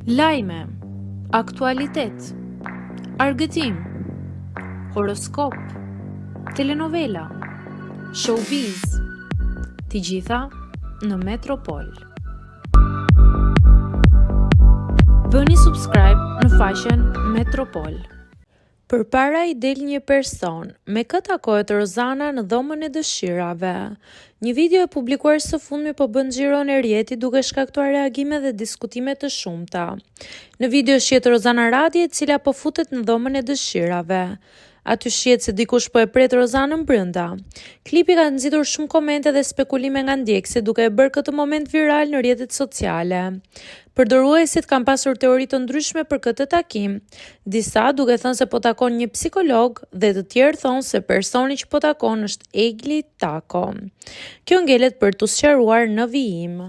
Lajme, aktualitet, argëtim, horoskop, telenovela, showbiz, të gjitha në Metropol. Bëni subscribe në faqen Metropol. Përpara i del një person, me këtë takohet Rozana në dhomën e dëshirave. Një video e publikuar së fundmi po bën xhiron e rrjetit duke shkaktuar reagime dhe diskutime të shumta. Në video shihet Rozana Radi e cila po futet në dhomën e dëshirave. Aty shihet se dikush po e pret Rozanën brenda. Klipi ka nxitur shumë komente dhe spekulime nga ndjekësit duke e bërë këtë moment viral në rrjetet sociale. Përdoruesit kanë pasur teori të ndryshme për këtë takim, disa duke thënë se po takon një psikolog dhe të tjerë thonë se personi që po takon është Egli Tako. Kjo ngelet për t'u sqaruar në vijim.